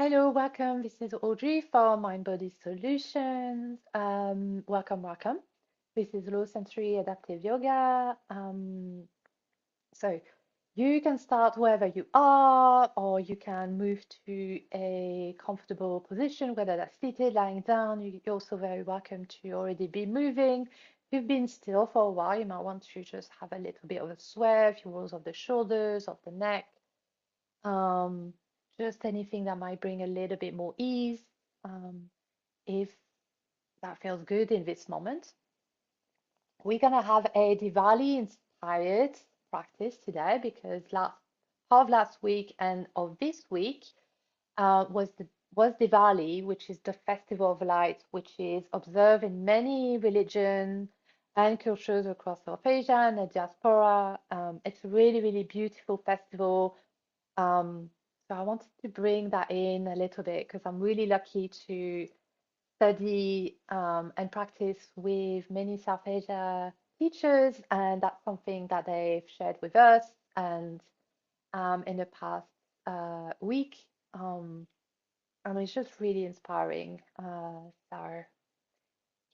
Hello, welcome. This is Audrey for Mind Body Solutions. Welcome. This is Low Sensory Adaptive Yoga. So you can start wherever you are, or you can move to a comfortable position, whether that's seated, lying down. You're also very welcome to already be moving. If you've been still for a while, you might want to just have a little bit of a sway, a few rolls of the shoulders, of the neck. Um, just anything that might bring a little bit more ease, if that feels good in this moment. We're gonna have a Diwali inspired practice today because last week and of this week was Diwali, which is the festival of light, which is observed in many religions and cultures across South Asia and the diaspora. It's a really, really beautiful festival. Um, so I wanted to bring that in a little bit because I'm really lucky to study and practice with many South Asia teachers, and that's something that they've shared with us. And in the past week, it's just really inspiring. So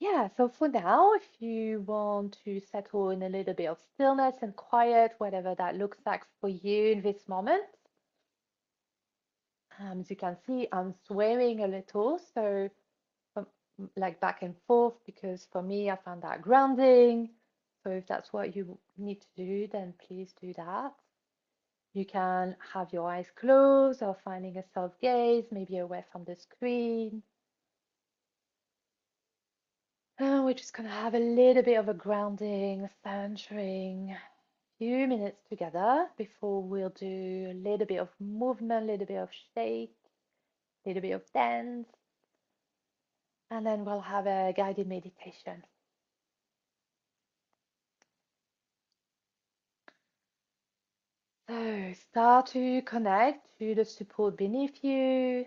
yeah, so for now, if you want to settle in a little bit of stillness and quiet, whatever that looks like for you in this moment. As you can see, I'm swaying a little, so from, like back and forth, because for me, I found that grounding. So if that's what you need to do, then please do that. You can have your eyes closed or finding a soft gaze, maybe away from the screen. And we're just going to have a little bit of a grounding, centering, few minutes together before we'll do a little bit of movement, a little bit of shake, a little bit of dance. And then we'll have a guided meditation. So start to connect to the support beneath you,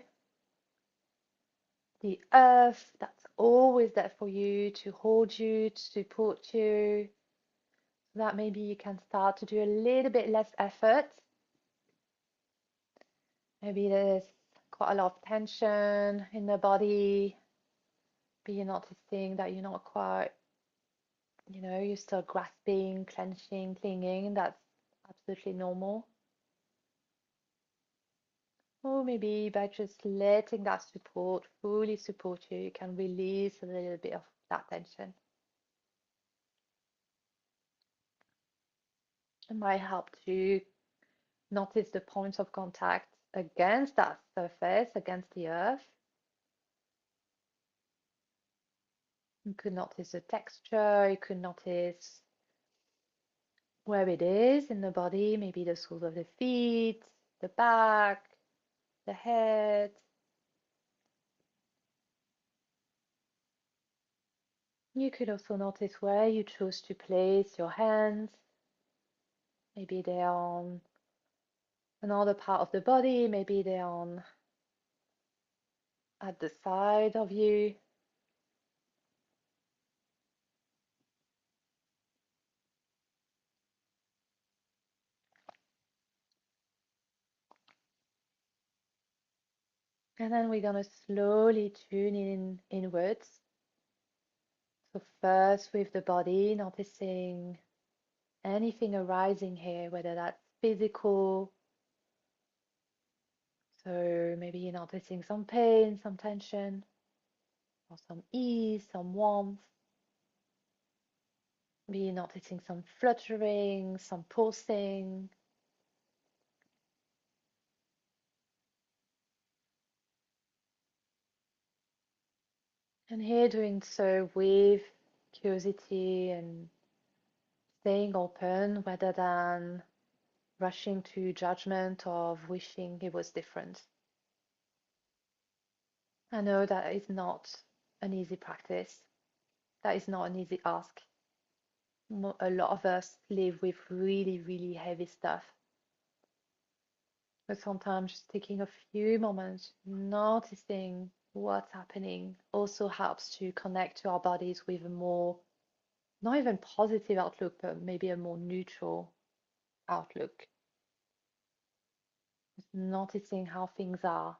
the earth that's always there for you, to hold you, to support you. So that maybe you can start to do a little bit less effort. Maybe there's quite a lot of tension in the body. But you're noticing that you're not quite, you're still grasping, clenching, clinging. That's absolutely normal. Or maybe by just letting that support fully support you, you can release a little bit of that tension. It might help to notice the points of contact against that surface, against the earth. You could notice the texture, you could notice where it is in the body, maybe the soles of the feet, the back, the head. You could also notice where you choose to place your hands. Maybe they're on another part of the body, maybe they're on at the side of you. And then we're gonna slowly tune in inwards. So first with the body, noticing anything arising here, whether that's physical. So maybe you're noticing some pain, some tension, or some ease, some warmth. Maybe you're noticing some fluttering, some pulsing. And here doing so with curiosity and staying open rather than rushing to judgment of wishing it was different. I know that is not an easy practice. That is not an easy ask. A lot of us live with really, really heavy stuff. But sometimes just taking a few moments, noticing what's happening also helps to connect to our bodies with a more, not even positive outlook, but maybe a more neutral outlook. Just noticing how things are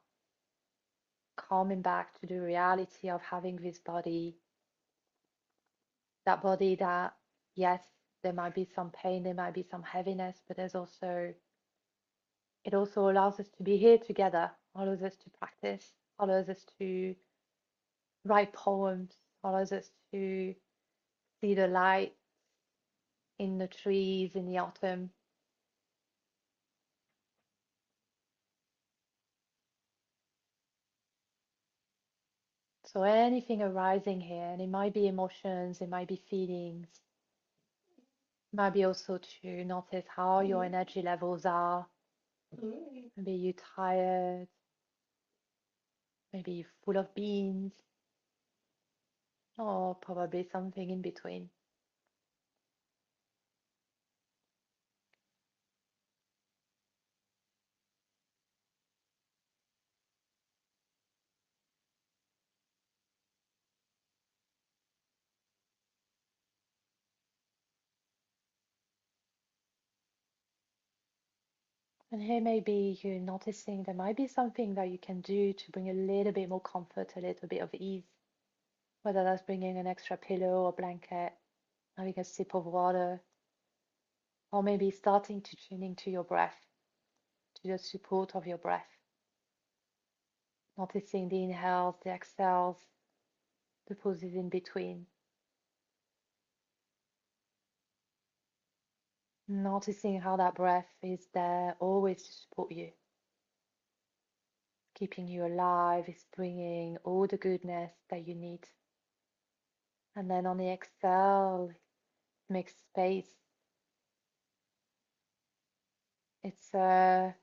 coming back to the reality of having this body, that body that, yes, there might be some pain, there might be some heaviness, but it also allows us to be here together, allows us to practice, allows us to write poems, allows us to see the light in the trees in the autumn. So anything arising here, and it might be emotions, it might be feelings, it might be also to notice how your energy levels are. Maybe you're tired, maybe you're full of beans, or probably something in between. And here maybe you're noticing there might be something that you can do to bring a little bit more comfort, a little bit of ease, whether that's bringing an extra pillow or blanket, having a sip of water, or maybe starting to tune into your breath, to the support of your breath, noticing the inhales, the exhales, the pauses in between, noticing how that breath is there always to support you, keeping you alive, is bringing all the goodness that you need. And then on the exhale, make space. It's a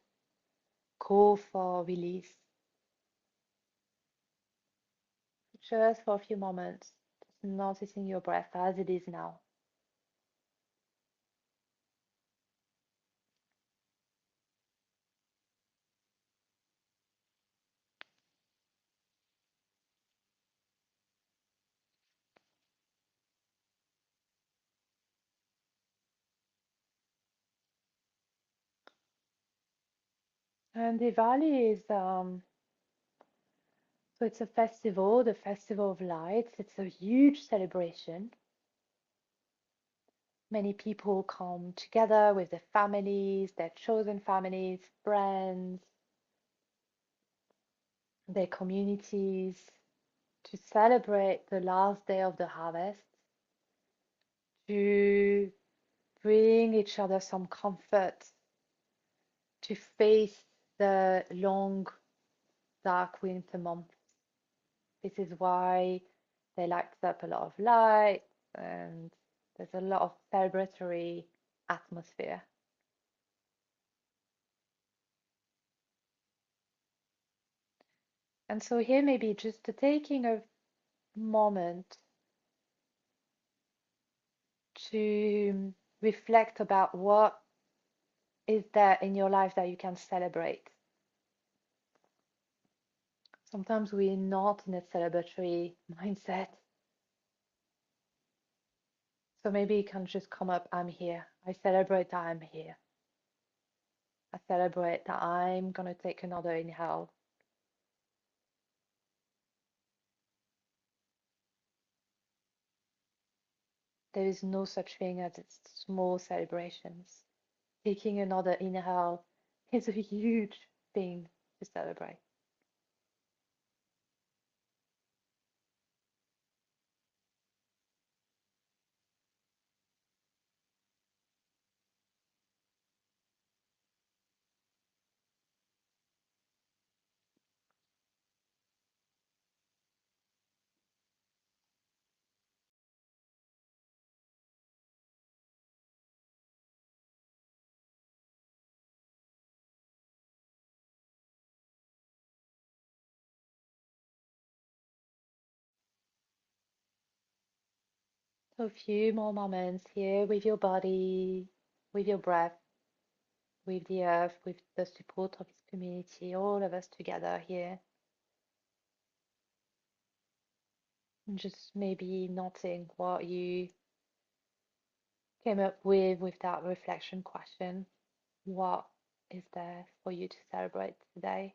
call for release, just for a few moments, just noticing your breath as it is now. And Diwali is so it's a festival, the festival of lights. It's a huge celebration. Many people come together with their families, their chosen families, friends, their communities to celebrate the last day of the harvest, to bring each other some comfort, to face the long, dark winter months. This is why they light up a lot of light and there's a lot of celebratory atmosphere. And so here maybe just taking a moment to reflect about what is there in your life that you can celebrate. Sometimes we're not in a celebratory mindset. So maybe it can just come up, I'm here. I celebrate that I'm here. I celebrate that I'm going to take another inhale. There is no such thing as small celebrations. Taking another inhale is a huge thing to celebrate. So a few more moments here with your body, with your breath, with the earth, with the support of this community, all of us together here. And just maybe noting what you came up with that reflection question. What is there for you to celebrate today?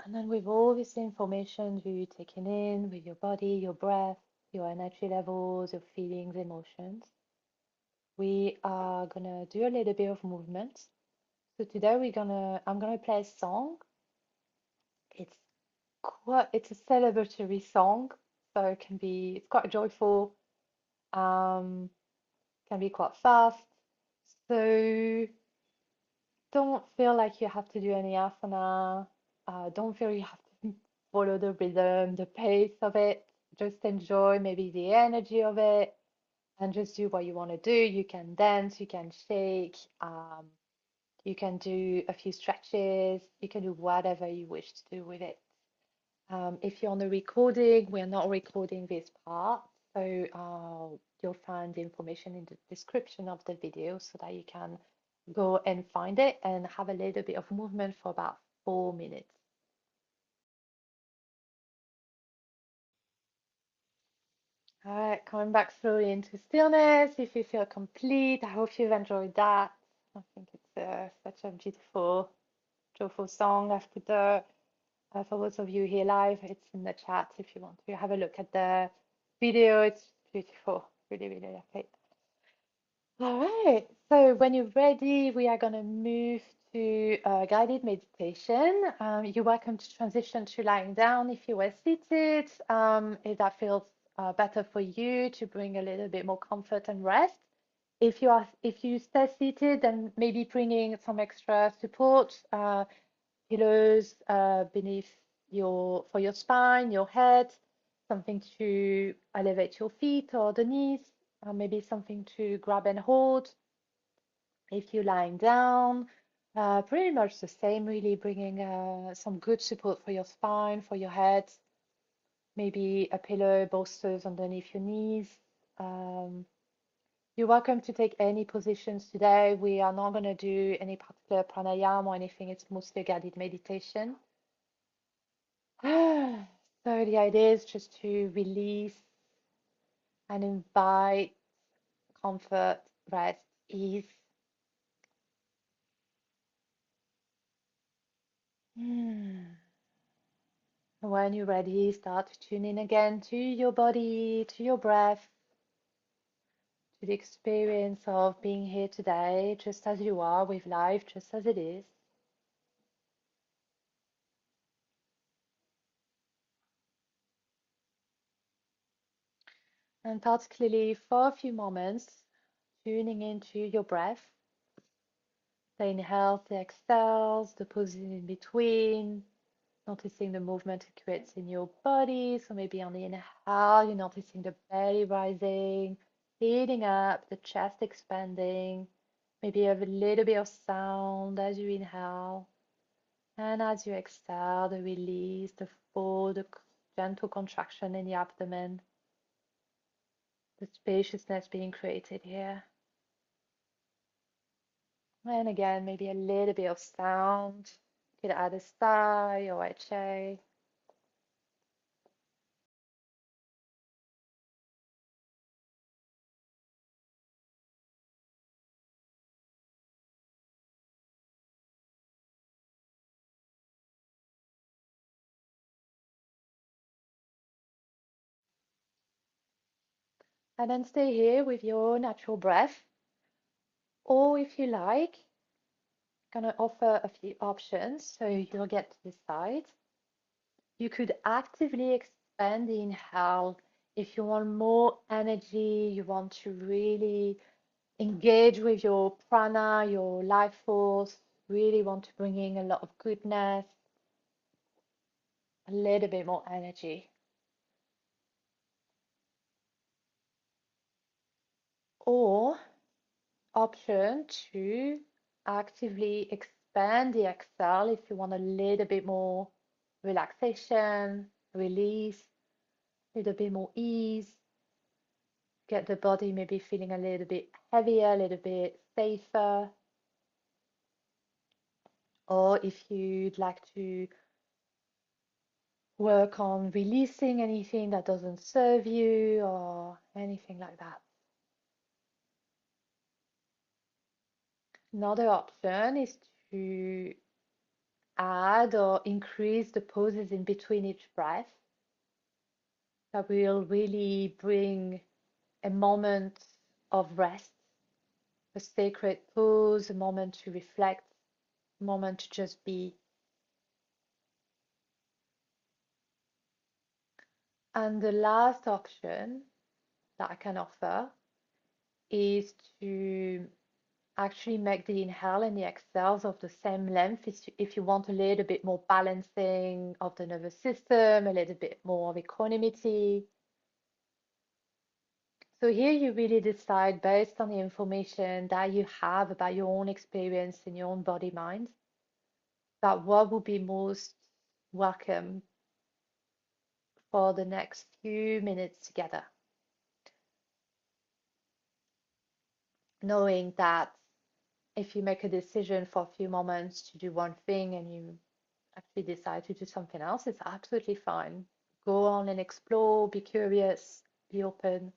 And then with all this information you taking in with your body, your breath, your energy levels, your feelings, emotions, we are gonna do a little bit of movement. So today I'm gonna play a song. It's it's a celebratory song, so it's quite joyful, can be quite fast. So don't feel like you have to do any asana. Don't feel you have to follow the rhythm, the pace of it. Just enjoy maybe the energy of it and just do what you want to do. You can dance, you can shake, you can do a few stretches, you can do whatever you wish to do with it. If you're on the recording, we're not recording this part, so you'll find the information in the description of the video so that you can go and find it and have a little bit of movement for about 4 minutes. All right, coming back slowly into stillness. If you feel complete, I hope you've enjoyed that. I think it's such a beautiful, joyful song. I've put for those of you here live, it's in the chat if you want to have a look at the video. It's beautiful, really, really like it. All right, so when you're ready, we are going to move to guided meditation. You're welcome to transition to lying down if you were seated, if that feels better for you to bring a little bit more comfort and rest. If you stay seated, then maybe bringing some extra support, pillows beneath for your spine, your head, something to elevate your feet or the knees, maybe something to grab and hold. If you're lying down, pretty much the same, really bringing some good support for your spine, for your head, maybe a pillow, bolsters underneath your knees. Um, you're welcome to take any positions today. We are not going to do any particular pranayama or anything. It's mostly a guided meditation. So the idea is just to release and invite comfort, rest, ease. When you're ready, start to tune in again to your body, to your breath, to the experience of being here today, just as you are with life, just as it is. And particularly for a few moments, tuning into your breath, the inhales, the exhales, the pauses in between, noticing the movement it creates in your body. So maybe on the inhale, you're noticing the belly rising, heating up, the chest expanding. Maybe you have a little bit of sound as you inhale. And as you exhale, the release, the fold, the gentle contraction in the abdomen, the spaciousness being created here. And again, maybe a little bit of sound. You could add a sigh or a che. And then stay here with your natural breath. Or if you like, gonna offer a few options so you'll get to decide. You could actively expand the inhale if you want more energy, you want to really engage with your prana, your life force, really want to bring in a lot of goodness, a little bit more energy. Or option two, actively expand the exhale if you want a little bit more relaxation, release, a little bit more ease, get the body maybe feeling a little bit heavier, a little bit safer. Or if you'd like to work on releasing anything that doesn't serve you or anything like that. Another option is to add or increase the pauses in between each breath that will really bring a moment of rest, a sacred pause, a moment to reflect, a moment to just be. And the last option that I can offer is to actually make the inhale and the exhales of the same length if you want a little bit more balancing of the nervous system, a little bit more of equanimity. So here you really decide based on the information that you have about your own experience in your own body mind, that what would be most welcome for the next few minutes together. Knowing that if you make a decision for a few moments to do one thing and you actually decide to do something else, it's absolutely fine. Go on and explore, be curious, be open.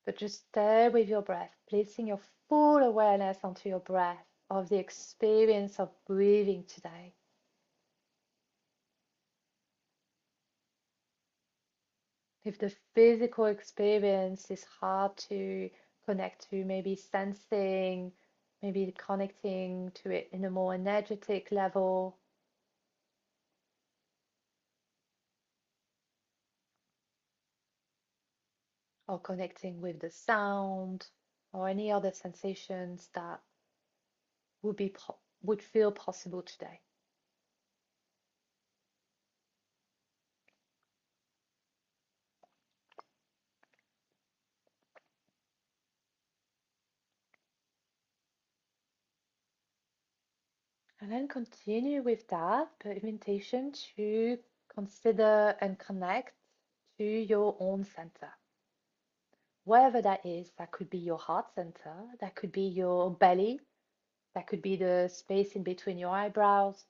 But just stay with your breath, placing your full awareness onto your breath of the experience of breathing today. If the physical experience is hard to connect to, maybe sensing, maybe connecting to it in a more energetic level, or connecting with the sound or any other sensations that would feel possible today. And then continue with that, but invitation to consider and connect to your own center. Wherever that is, that could be your heart center, that could be your belly, that could be the space in between your eyebrows.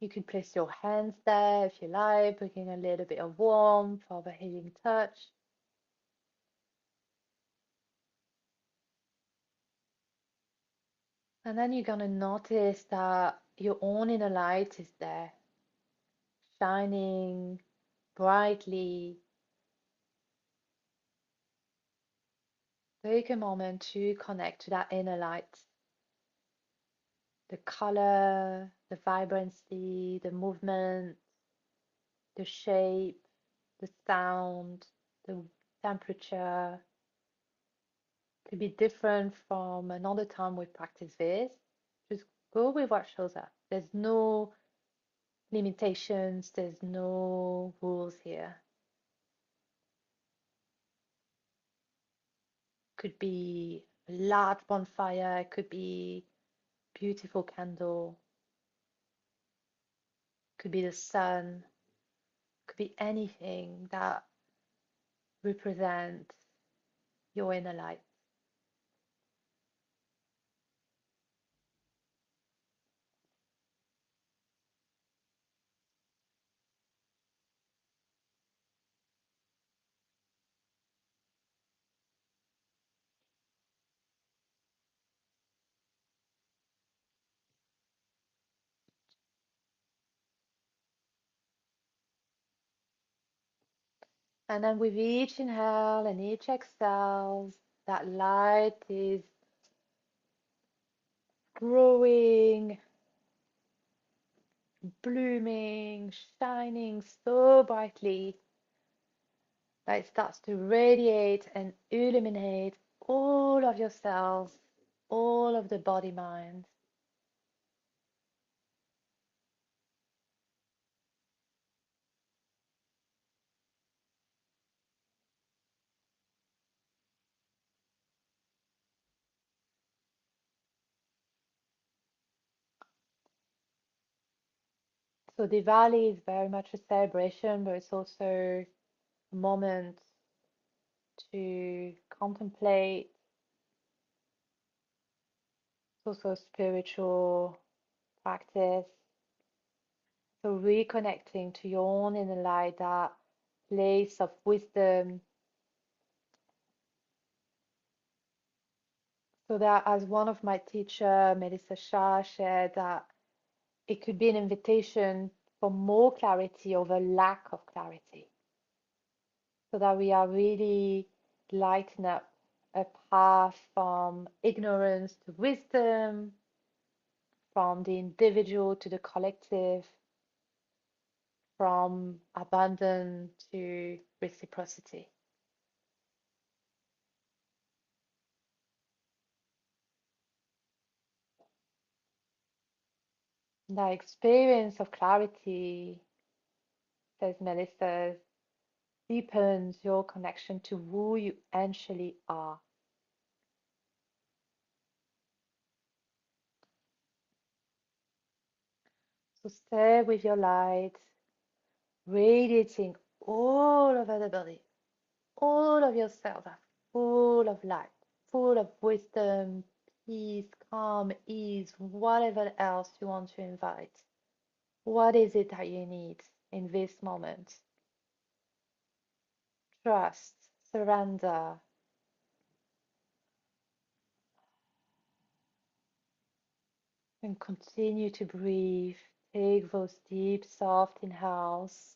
You can place your hands there if you like, bringing a little bit of warmth of a healing touch. And then you're going to notice that your own inner light is there, shining brightly. Take a moment to connect to that inner light. The color, the vibrancy, the movement, the shape, the sound, the temperature. Could be different from another time we practice this. Just go with what shows up. There's no limitations, there's no rules here. Could be a large bonfire, it could be beautiful candle, could be the sun, could be anything that represents your inner light. And then with each inhale and each exhale, that light is growing, blooming, shining so brightly that it starts to radiate and illuminate all of your cells, all of the body mind. So Diwali is very much a celebration, but it's also a moment to contemplate. It's also a spiritual practice. So reconnecting to your own inner light, that place of wisdom, So that, as one of my teacher, Melissa Shah, shared, that it could be an invitation for more clarity over lack of clarity, so that we are really lighting up a path from ignorance to wisdom, from the individual to the collective, from abundance to reciprocity. The experience of clarity, says Melissa, deepens your connection to who you actually are. So stay with your light, radiating all over the body. All of your cells are full of light, full of wisdom, peace, calm, ease, whatever else you want to invite. What is it that you need in this moment? Trust, surrender, and continue to breathe. Take those deep, soft inhales,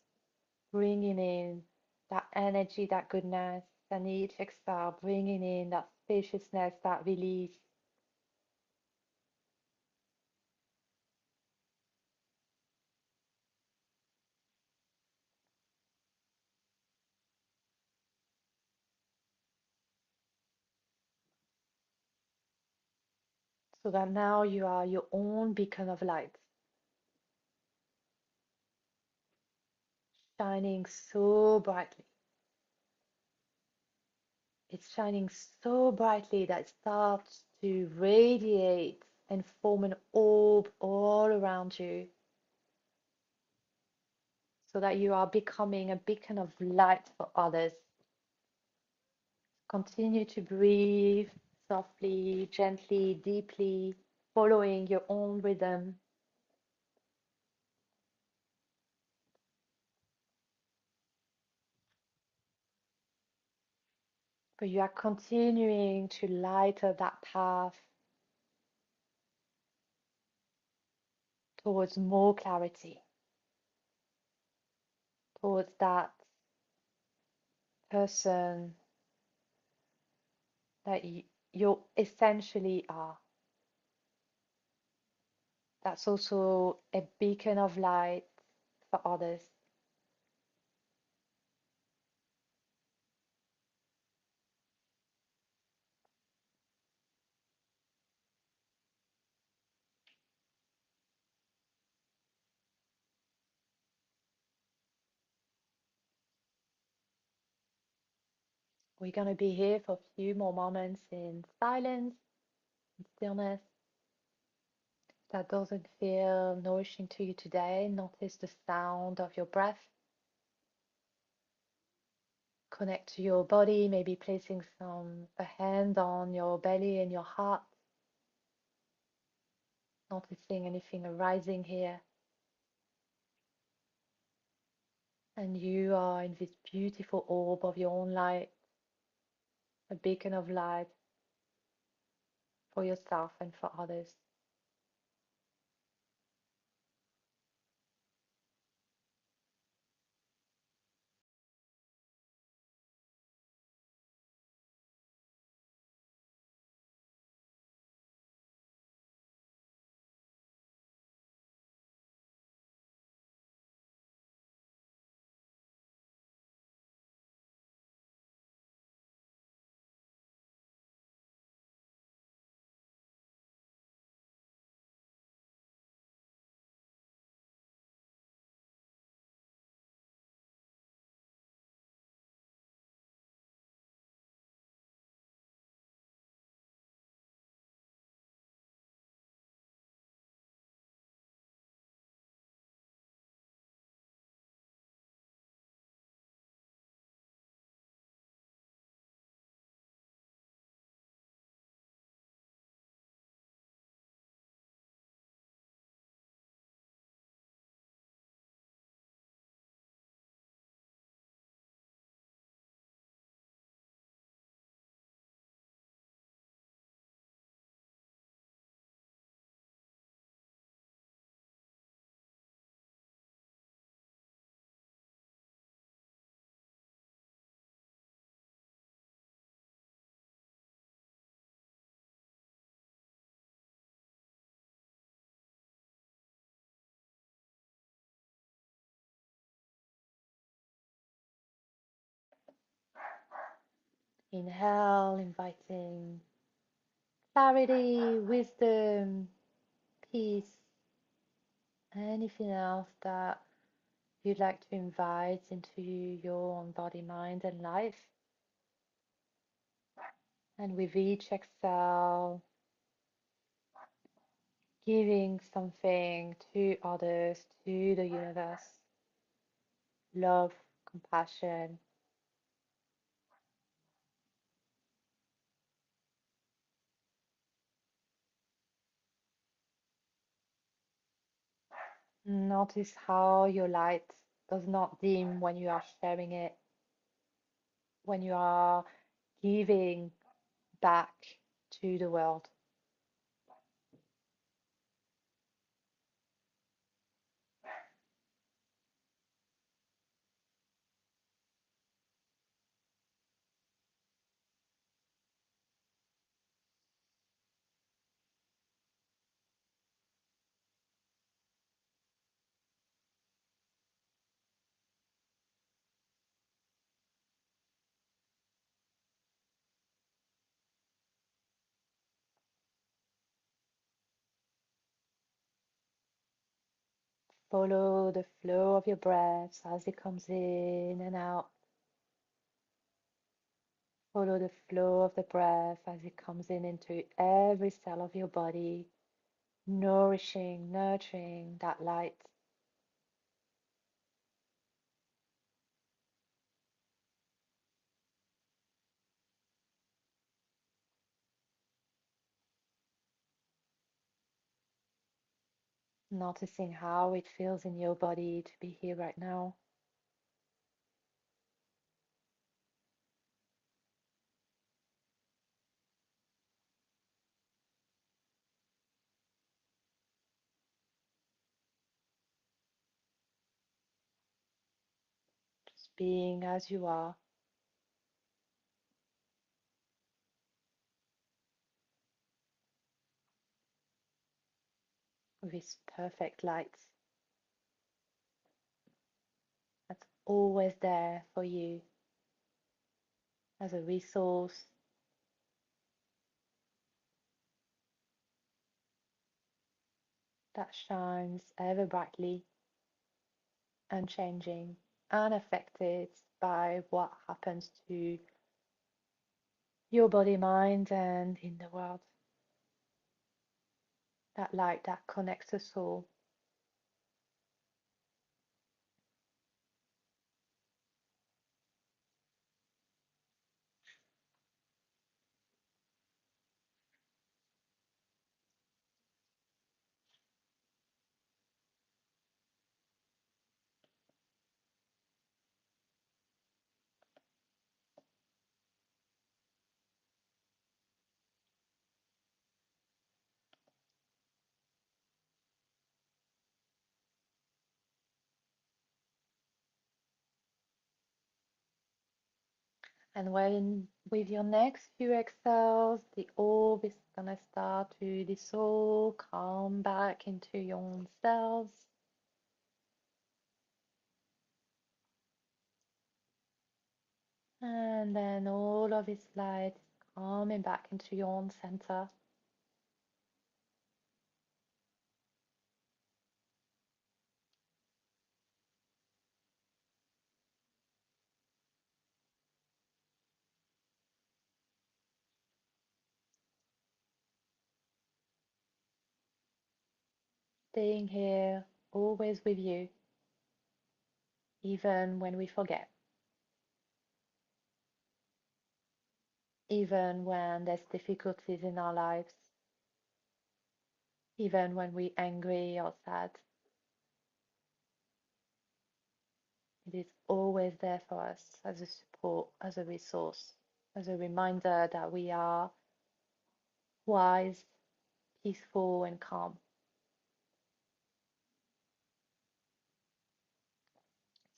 bringing in that energy, that goodness, and each exhale, bringing in that spaciousness, that release. So that now you are your own beacon of light, shining so brightly. It's shining so brightly that it starts to radiate and form an orb all around you, so that you are becoming a beacon of light for others. Continue to breathe softly, gently, deeply, following your own rhythm. But you are continuing to light up that path towards more clarity, towards that person that you essentially are. That's also a beacon of light for others. We're going to be here for a few more moments in silence and stillness. If that doesn't feel nourishing to you today, notice the sound of your breath. Connect to your body, maybe placing a hand on your belly and your heart. Noticing anything arising here. And you are in this beautiful orb of your own light, a beacon of light for yourself and for others. Inhale, inviting clarity, wisdom, peace, anything else that you'd like to invite into your own body, mind, and life. And with each exhale, giving something to others, to the universe, love, compassion. Notice how your light does not dim when you are sharing it, when you are giving back to the world. Follow the flow of your breath as it comes in and out. Follow the flow of the breath as it comes in into every cell of your body, nourishing, nurturing that light. Noticing how it feels in your body to be here right now. Just being as you are, with this perfect light that's always there for you as a resource that shines ever brightly, unchanging, unaffected by what happens to your body, mind, and in the world. That light that connects us all. And when with your next few exhales, the orb is gonna start to dissolve, come back into your own cells. And then all of its light is coming back into your own center. Staying here, always with you, even when we forget, even when there's difficulties in our lives, even when we're angry or sad. It is always there for us as a support, as a resource, as a reminder that we are wise, peaceful, and calm.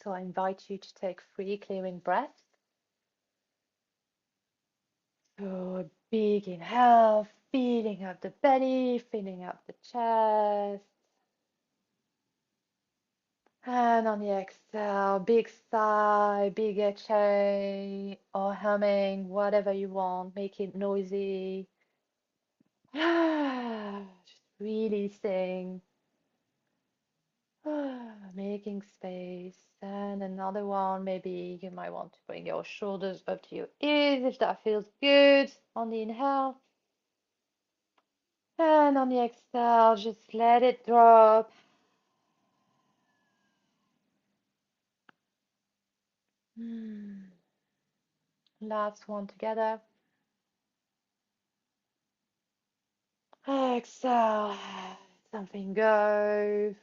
So I invite you to take 3 clearing breaths. So a big inhale, filling up the belly, filling up the chest. And on the exhale, big sigh, big HA, or humming, whatever you want. Make it noisy. Just releasing, making space. And another one, maybe you might want to bring your shoulders up to your ears if that feels good on the inhale. And on the exhale, just let it drop. Last one together. Exhale, something go.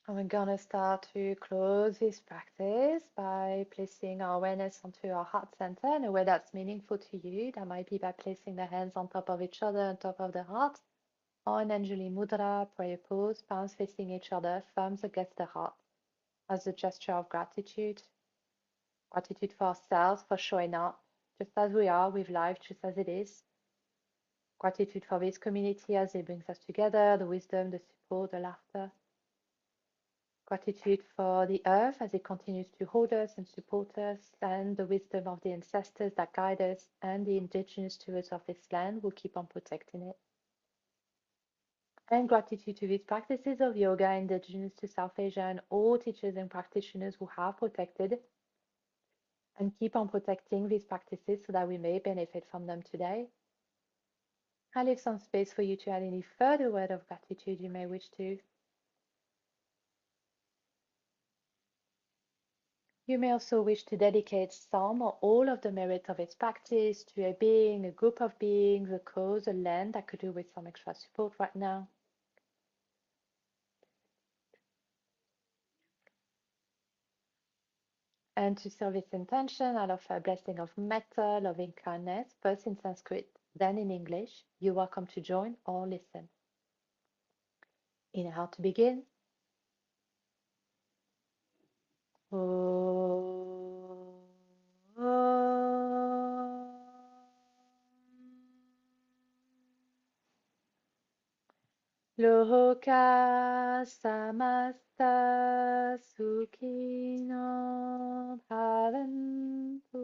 And we're gonna start to close this practice by placing our awareness onto our heart center in a way that's meaningful to you. That might be by placing the hands on top of each other, on top of the heart, or in Anjali Mudra, prayer pose, palms facing each other, thumbs against the heart, as a gesture of gratitude. Gratitude for ourselves for showing up, just as we are, with life just as it is. Gratitude for this community as it brings us together, the wisdom, the support, the laughter. Gratitude for the earth as it continues to hold us and support us, and the wisdom of the ancestors that guide us, and the indigenous stewards of this land who keep on protecting it. And gratitude to these practices of yoga indigenous to South Asia and all teachers and practitioners who have protected and keep on protecting these practices so that we may benefit from them today. I leave some space for you to add any further word of gratitude you may wish to. You may also wish to dedicate some or all of the merit of its practice to a being, a group of beings, a cause, a land that could do with some extra support right now. And to serve this intention, I'll offer a blessing of metta, loving kindness, first in Sanskrit, then in English. You're welcome to join or listen. Inhale to begin. Loka samasta sukhino bhavantu.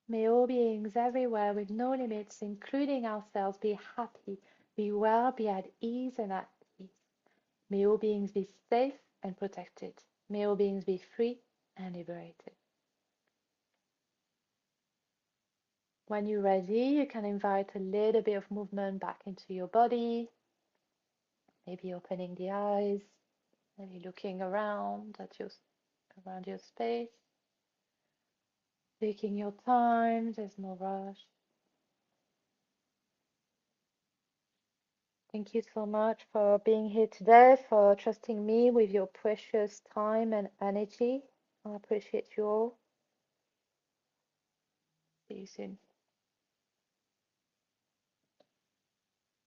May all beings everywhere with no limits, including ourselves, be happy, be well, be at ease and at peace. May all beings be safe and protected. May all beings be free and liberated. When you're ready, you can invite a little bit of movement back into your body. Maybe opening the eyes, maybe looking around your space. Taking your time, there's no rush. Thank you so much for being here today, for trusting me with your precious time and energy. I appreciate you all. See you soon.